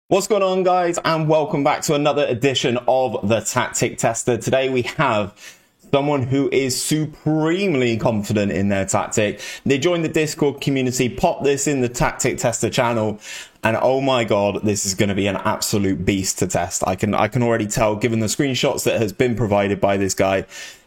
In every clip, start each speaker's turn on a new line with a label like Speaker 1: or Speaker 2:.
Speaker 1: What's going on, guys, and welcome back to another edition of the Tactic Tester. Today we have someone who is supremely confident in their tactic. They joined the Discord community, popped this in the Tactic Tester channel, and oh my god, this is going to be an absolute beast to test. I can already tell, given the screenshots that has been provided by this guy,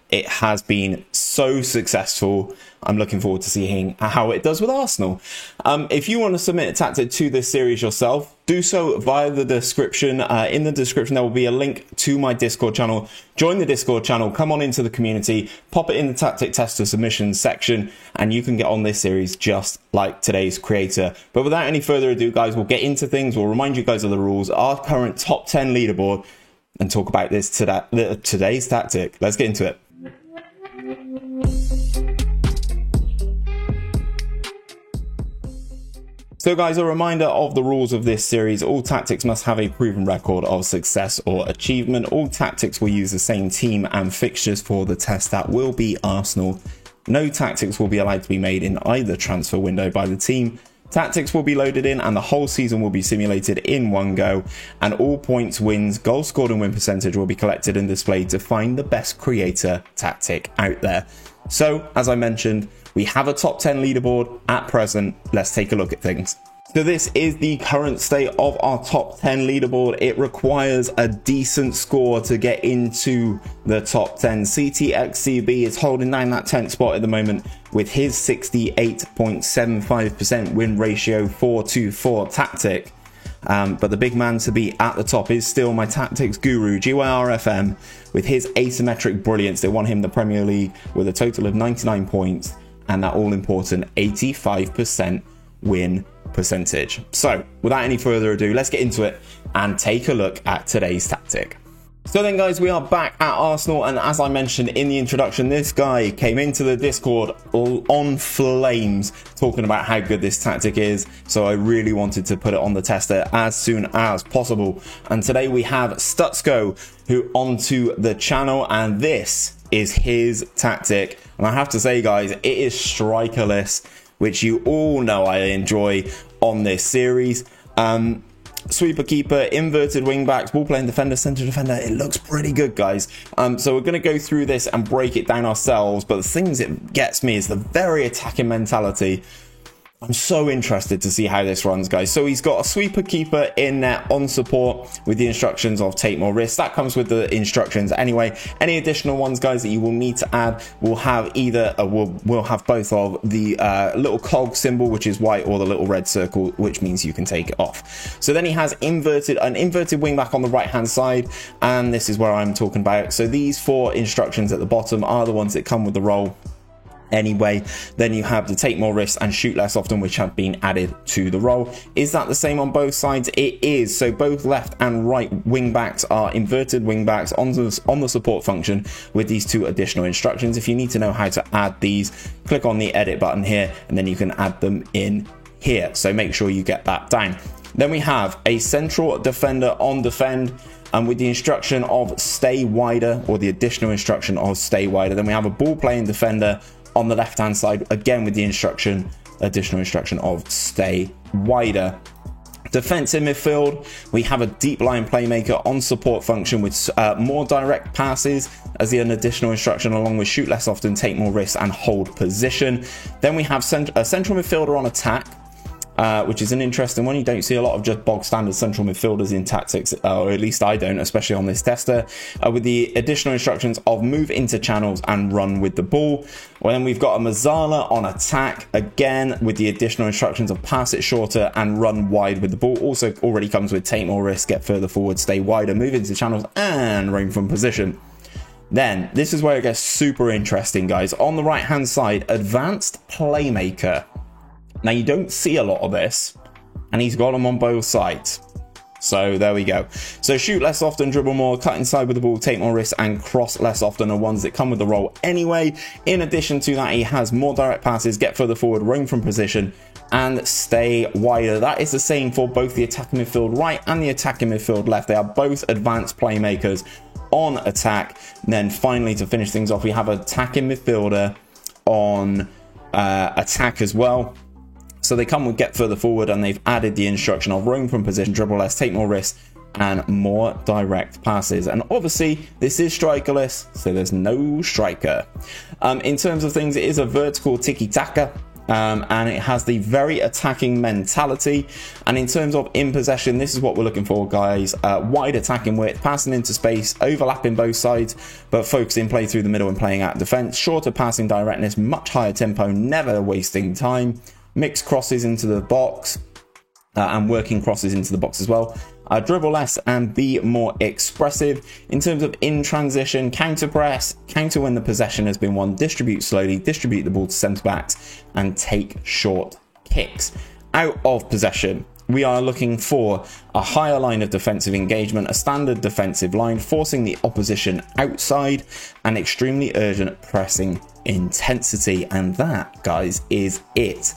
Speaker 1: it has been so successful. I'm looking forward to seeing how it does with Arsenal. If you want to submit a tactic to this series yourself, do so via the description. In the description, there will be a link to my Discord channel. Join the Discord channel, come on into the community, pop it in the Tactic Tester submissions section, and you can get on this series just like today's creator. But without any further ado, guys, we'll get into things. We'll remind you guys of the rules, our current top 10 leaderboard, and talk about this today's tactic. Let's get into it. So guys, a reminder of the rules of this series. All tactics must have a proven record of success or achievement. All tactics will use the same team and fixtures for the test. That will be Arsenal. No tactics will be allowed to be made in either transfer window by the team. Tactics will be loaded in and the whole season will be simulated in one go. And all points, wins, goals scored and win percentage will be collected and displayed to find the best creator tactic out there. So, as I mentioned, we have a top 10 leaderboard at present. Let's take a look at things. So this is the current state of our top 10 leaderboard. It requires a decent score to get into the top 10. CTXCB is holding down that 10th spot at the moment with his 68.75% win ratio 4-2-4 tactic. But the big man to be at the top is still my tactics guru, GYRFM, with his asymmetric brilliance. They won him the Premier League with a total of 99 points and that all-important 85% win percentage. So, without any further ado, let's get into it and take a look at today's tactic. So then, guys, we are back at Arsenal, and as I mentioned in the introduction, this guy came into the Discord all on flames talking about how good this tactic is, so I really wanted to put it on the tester as soon as possible. And today we have Stutsko, who onto the channel, and this is his tactic. And I have to say, guys, it is strikerless, which you all know I enjoy on this series. Sweeper keeper, inverted wing backs, ball playing defender, centre defender. It looks pretty good, guys. So we're going to go through this and break it down ourselves. But the things it gets me is the very attacking mentality. I'm so interested to see how this runs, guys. So he's got a sweeper keeper in net on support with the instructions of take more risks. That comes with the instructions anyway. Any additional ones, guys, that you will need to add will have either we'll have both of the little cog symbol, which is white, or the little red circle, which means you can take it off. So then he has an inverted wing back on the right hand side, and this is where I'm talking about. So these 4 instructions at the bottom are the ones that come with the role anyway. Then you have the take more risks and shoot less often, which have been added to the role. Is that the same on both sides? It is. So both left and right wing backs are inverted wing backs on the support function with these 2 additional instructions. If you need to know how to add these, click on the edit button here and then you can add them in here. So make sure you get that down. Then we have a central defender on defend, and with the instruction of stay wider, or the additional instruction of stay wider. Then we have a ball playing defender on the left hand side, again with the additional instruction of stay wider. Defensive midfield, we have a deep line playmaker on support function with more direct passes as an additional instruction, along with shoot less often, take more risks and hold position. Then we have a central midfielder on attack, which is an interesting one. You don't see a lot of just bog standard central midfielders in tactics, or at least I don't, especially on this tester, with the additional instructions of move into channels and run with the ball. Well, then we've got a Mazzala on attack, again with the additional instructions of pass it shorter and run wide with the ball. Also already comes with take more risk, get further forward, stay wider, move into channels and roam from position. Then this is where it gets super interesting, guys. On the right hand side, advanced playmaker. Now, you don't see a lot of this, and he's got them on both sides. So there we go. So shoot less often, dribble more, cut inside with the ball, take more risks, and cross less often are ones that come with the role anyway. In addition to that, he has more direct passes, get further forward, roam from position, and stay wider. That is the same for both the attacking midfield right and the attacking midfield left. They are both advanced playmakers on attack. And then finally, to finish things off, we have an attacking midfielder on attack as well. So they come with get further forward, and they've added the instruction of roam from position, dribble less, take more risks, and more direct passes. And obviously this is strikerless, so there's no striker. In terms of things, it is a vertical tiki-taka, and it has the very attacking mentality. And in terms of in possession, this is what we're looking for, guys. Wide attacking width, passing into space, overlapping both sides, but focusing play through the middle and playing out defense. Shorter passing directness, much higher tempo, never wasting time. Mixed crosses into the box, and working crosses into the box as well. Dribble less and be more expressive. In terms of in transition, counter press, counter when the possession has been won, distribute slowly, distribute the ball to centre backs, and take short kicks. Out of possession, we are looking for a higher line of defensive engagement, a standard defensive line, forcing the opposition outside, and extremely urgent pressing intensity. And that, guys, is it.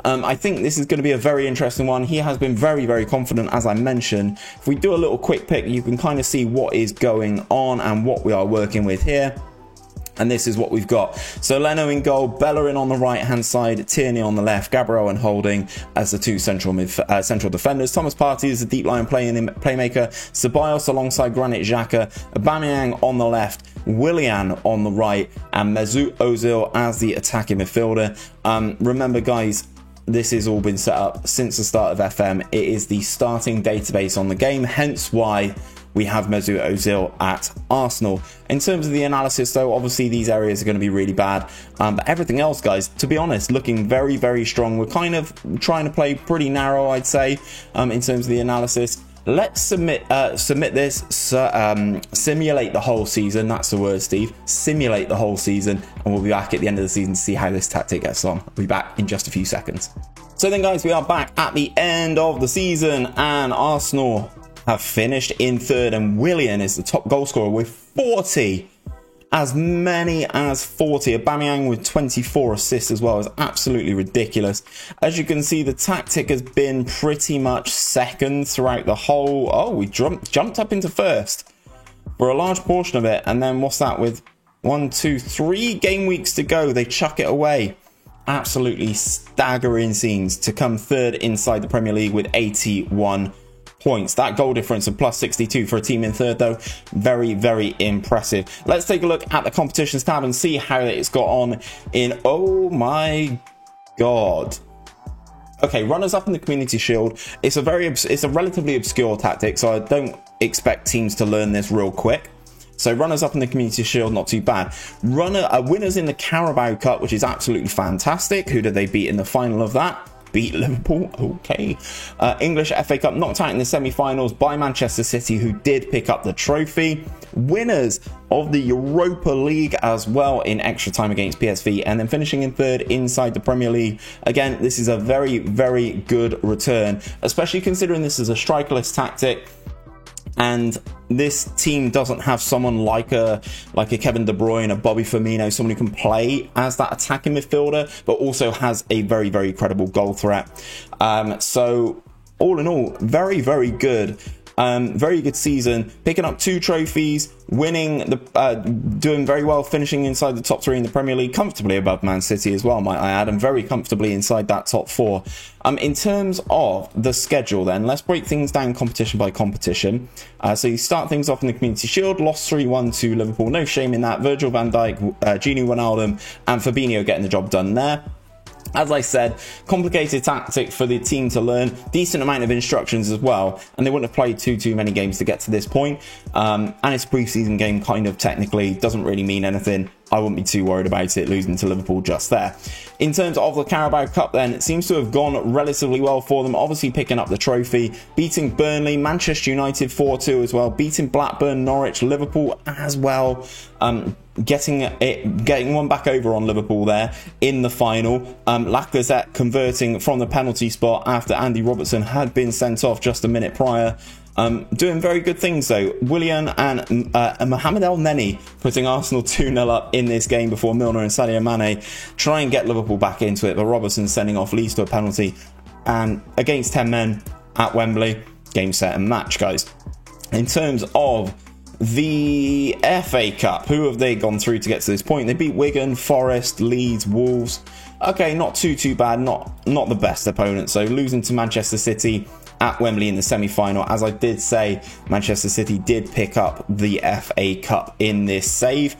Speaker 1: I think this is going to be a very interesting one. He has been very, very confident, as I mentioned. If we do a little quick pick, you can kind of see what is going on and what we are working with here. And this is what we've got. So Leno in goal, Bellerin on the right-hand side, Tierney on the left, Gabriel and Holding as the two central defenders. Thomas Partey is the deep line playmaker. Ceballos alongside Granit Xhaka. Aubameyang on the left, Willian on the right, and Mesut Ozil as the attacking midfielder. Remember, guys, this has all been set up since the start of FM. It is the starting database on the game, hence why we have Mesut Ozil at Arsenal. In terms of the analysis, though, obviously these areas are going to be really bad. But everything else, guys, to be honest, looking very, very strong. We're kind of trying to play pretty narrow, I'd say, in terms of the analysis. Let's simulate the whole season. That's the word, Steve. Simulate the whole season, and we'll be back at the end of the season to see how this tactic gets on. We'll be back in just a few seconds. So then, guys, we are back at the end of the season, and Arsenal have finished in third, and Willian is the top goal scorer with 40. As many as 40. Aubameyang with 24 assists as well is absolutely ridiculous. As you can see, the tactic has been pretty much second throughout the whole... Oh, we jumped up into first for a large portion of it. And then what's that, with 1, 2, 3 game weeks to go, they chuck it away. Absolutely staggering scenes to come third inside the Premier League with 81 points. That goal difference of plus 62 for a team in third, though, very, very impressive. Let's take a look at the competitions tab and see how it's got on in... Oh my god. Okay, runners up in the Community Shield. It's a relatively obscure tactic, so I don't expect teams to learn this real quick. So runners up in the Community Shield, not too bad. Winners in the Carabao Cup, which is absolutely fantastic. Who did they beat in the final of that? Beat Liverpool, okay. English FA Cup, knocked out in the semi-finals by Manchester City, who did pick up the trophy. Winners of the Europa League as well in extra time against PSV, and then finishing in third inside the Premier League. Again, this is a very, very good return, especially considering this is a strikerless tactic. And this team doesn't have someone like a Kevin De Bruyne, a Bobby Firmino, someone who can play as that attacking midfielder, but also has a very, very credible goal threat. So all in all, very, very good. Very good season, picking up 2 trophies, winning doing very well, finishing inside the top 3 in the Premier League, comfortably above Man City as well, might I add, and very comfortably inside that top 4. In terms of the schedule, then let's break things down competition by competition. So you start things off in the Community Shield, lost 3-1 to Liverpool, no shame in that. Virgil van Dijk, Gini Wijnaldum, and Fabinho getting the job done there. As I said, complicated tactic for the team to learn, decent amount of instructions as well, and they wouldn't have played too many games to get to this point. And it's a pre-season game, kind of technically, doesn't really mean anything. I wouldn't be too worried about it losing to Liverpool just there. In terms of the Carabao Cup, then, it seems to have gone relatively well for them, obviously picking up the trophy, beating Burnley, Manchester United 4-2 as well, beating Blackburn, Norwich, Liverpool as well, getting one back over on Liverpool there in the final. Lacazette converting from the penalty spot after Andy Robertson had been sent off just a minute prior. Doing very good things though. Willian and Mohamed El Neni putting Arsenal 2-0 up in this game before Milner and Sadio Mane try and get Liverpool back into it, but Robertson sending off leads to a penalty, and against 10 men at Wembley, game, set and match, guys. In terms of The FA Cup, who have they gone through to get to this point? They beat Wigan, Forest, Leeds, Wolves. Okay, not too bad, not the best opponent. So losing to Manchester City at Wembley in the semi-final. As I did say, Manchester City did pick up the FA Cup in this save.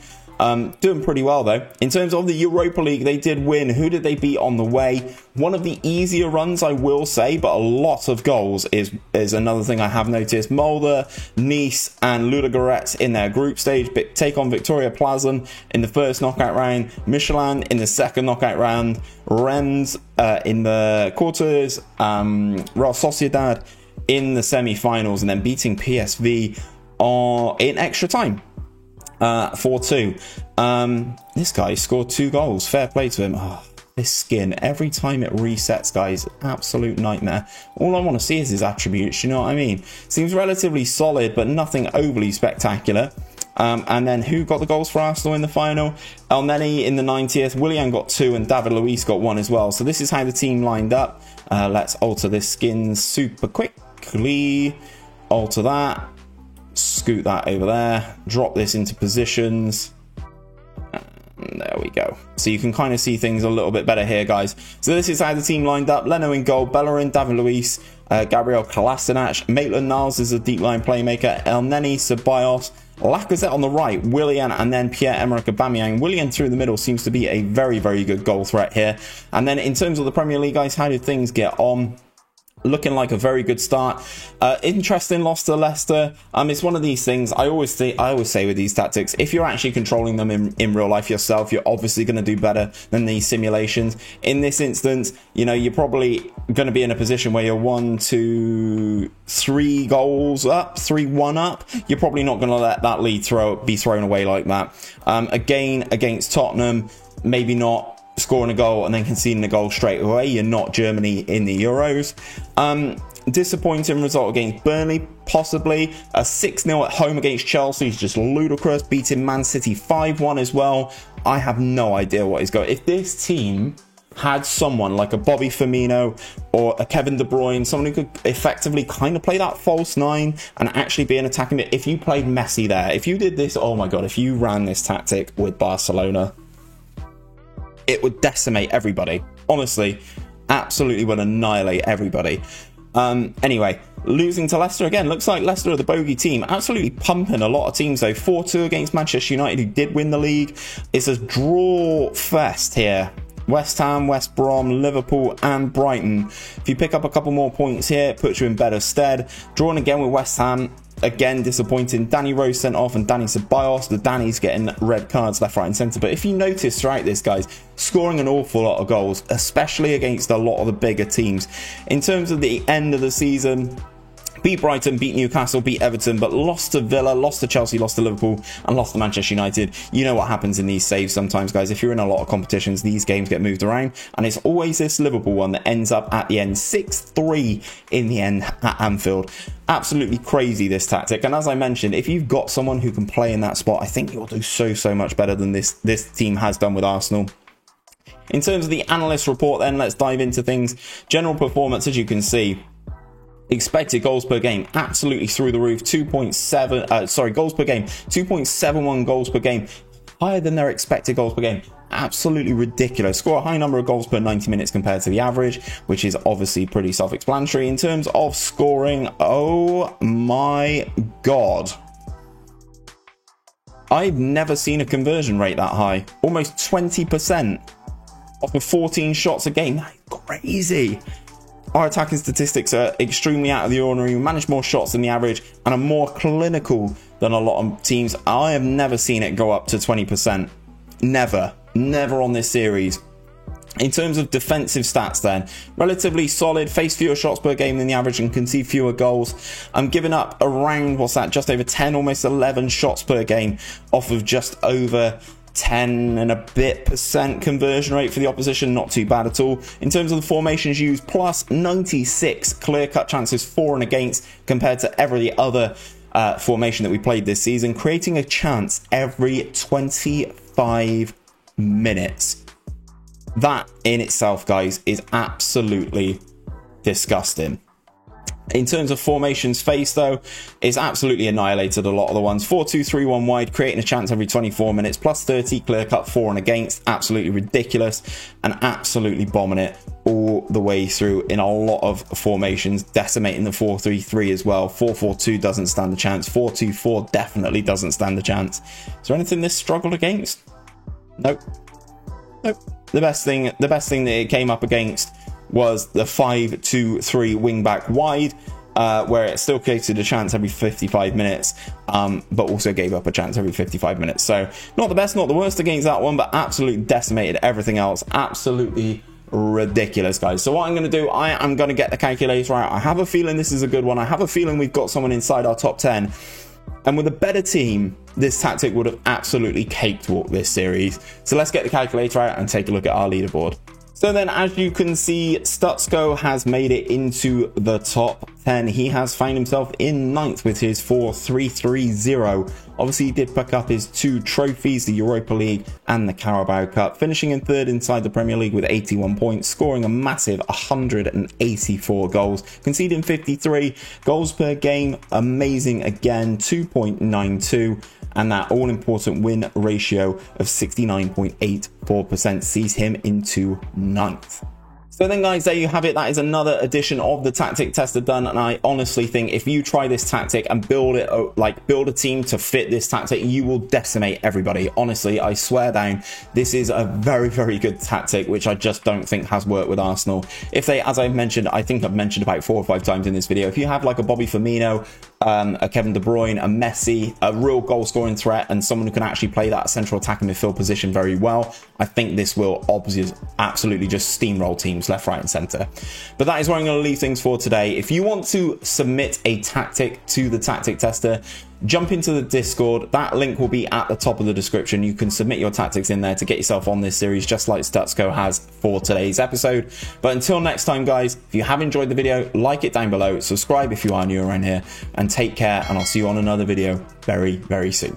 Speaker 1: Doing pretty well though. In terms of the Europa League, they did win. Who did they beat on the way? One of the easier runs, I will say, but a lot of goals is another thing I have noticed. Molde, Nice and Ludogorets in their group stage take on Victoria Plzen in the first knockout round, Michelin in the second knockout round, Rennes in the quarters, Real Sociedad in the semi-finals, and then beating PSV in extra time. 4-2. This guy scored 2 goals. Fair play to him. Oh, this skin, every time it resets, guys, absolute nightmare. All I want to see is his attributes, you know what I mean? Seems relatively solid, but nothing overly spectacular. And then who got the goals for Arsenal in the final? El Neni in the 90th. Willian got 2 and David Luiz got 1 as well. So this is how the team lined up. Let's alter this skin super quickly. Alter that. Scoot that over there, drop this into positions, and there we go. So you can kind of see things a little bit better here, guys. So this is how the team lined up. Leno in goal, Bellerin, David Luiz, Gabriel Kolasinac, Maitland-Niles is a deep line playmaker, El Neni, Ceballos, Lacazette on the right, Willian, and then Pierre-Emerick Aubameyang. Willian through the middle seems to be a very, very good goal threat here. And then in terms of the Premier League, guys, how did things get on? Looking like a very good start. Interesting loss to Leicester. It's one of these things. I always say with these tactics, if you're actually controlling them in real life yourself, you're obviously going to do better than these simulations. In this instance, you know, you're probably going to be in a position where you're 1, 2, 3 goals up, 3-1 up. You're probably not going to let that lead be thrown away like that. Again, against Tottenham, maybe not scoring a goal and then conceding a goal straight away. You're not Germany in the Euros. Disappointing result against Burnley, possibly. A 6-0 at home against Chelsea is just ludicrous. Beating Man City 5-1 as well. I have no idea what is going. If this team had someone like a Bobby Firmino or a Kevin De Bruyne, someone who could effectively kind of play that false 9 and actually be an attacking bit. If you played Messi there, if you did this, oh my god, if you ran this tactic with Barcelona, it would decimate everybody. Honestly, absolutely would annihilate everybody. Anyway, losing to Leicester again. Looks like Leicester are the bogey team. Absolutely pumping a lot of teams though. 4-2 against Manchester United, who did win the league. It's a draw fest here. West Ham, West Brom, Liverpool and Brighton. If you pick up a couple more points here, it puts you in better stead. Drawing again with West Ham. Again, disappointing. Danny Rose sent off and Danny Ceballos. The Danny's getting red cards left, right and centre. But if you notice throughout this, guys, scoring an awful lot of goals, especially against a lot of the bigger teams. In terms of the end of the season, beat Brighton, beat Newcastle, beat Everton, but lost to Villa, lost to Chelsea, lost to Liverpool, and lost to Manchester United. You know what happens in these saves sometimes, guys. If you're in a lot of competitions, these games get moved around, and it's always this Liverpool one that ends up at the end 6-3 in the end at Anfield. Absolutely crazy, this tactic. And as I mentioned, if you've got someone who can play in that spot, I think you'll do so much better than this team has done with Arsenal. In terms of the analyst report then, let's dive into things. General performance, as you can see, expected goals per game absolutely through the roof. 2.7 goals per game, 2.71 goals per game, higher than their expected goals per game. Absolutely ridiculous. Score a high number of goals per 90 minutes compared to the average, which is obviously pretty self-explanatory. In terms of scoring, oh my god, I've never seen a conversion rate that high. Almost 20% off of 14 shots a game. That is crazy. Our attacking statistics are extremely out of the ordinary. We manage more shots than the average and are more clinical than a lot of teams. I have never seen it go up to 20%. Never on this series. In terms of defensive stats then, relatively solid, face fewer shots per game than the average and concede fewer goals. I'm giving up around, just over 10, almost 11 shots per game off of just over 10 and a bit % conversion rate for the opposition. Not too bad at all. In terms of the formations used, plus 96 clear-cut chances for and against compared to every other formation that we played this season, creating a chance every 25 minutes. That in itself, guys, is absolutely disgusting. In terms of formations faced, though, it's absolutely annihilated a lot of the ones. 4-2-3-1 wide, creating a chance every 24 minutes, plus 30, clear cut, 4 and against. Absolutely ridiculous, and absolutely bombing it all the way through in a lot of formations, decimating the 4-3-3 as well. 4-4-2 doesn't stand a chance. 4-2-4 definitely doesn't stand a chance. Is there anything this struggled against? Nope. Nope. The best thing that it came up against was the 5-2-3 wing back wide, where it still created a chance every 55 minutes, but also gave up a chance every 55 minutes. So not the best, not the worst against that one, but absolutely decimated everything else. Absolutely ridiculous, guys. So what I'm going to do, I am going to get the calculator out. I have a feeling this is a good one. I have a feeling we've got someone inside our top 10. And with a better team, this tactic would have absolutely cakewalked this series. So let's get the calculator out and take a look at our leaderboard. So then, as you can see, Stutsko has made it into the top 10. He has found himself in 9th with his 4-3-3-0. Obviously, he did pick up his 2 trophies, the Europa League and the Carabao Cup, finishing in 3rd inside the Premier League with 81 points, scoring a massive 184 goals, conceding 53 goals per game. Amazing again, 2.92. And that all-important win ratio of 69.84% sees him into 9th. So then, guys, there you have it. That is another edition of the Tactic Tester done, and I honestly think if you try this tactic and build it, build a team to fit this tactic, you will decimate everybody. Honestly, I swear down, this is a very, very good tactic, which I just don't think has worked with Arsenal. If they, as I've mentioned, I think I've mentioned about 4 or 5 times in this video, if you have like a Bobby Firmino, a Kevin De Bruyne, a Messi, a real goal scoring threat, and someone who can actually play that central attacking midfield position very well, I think this will obviously absolutely just steamroll teams left, right and center. But that is where I'm going to leave things for today. If you want to submit a tactic to the Tactic Tester, jump into the Discord. That link will be at the top of the description. You can submit your tactics in there to get yourself on this series, just like Stutsko has for today's episode. But until next time, guys, if you have enjoyed the video, like it down below, subscribe if you are new around here, and take care, and I'll see you on another video very, very soon.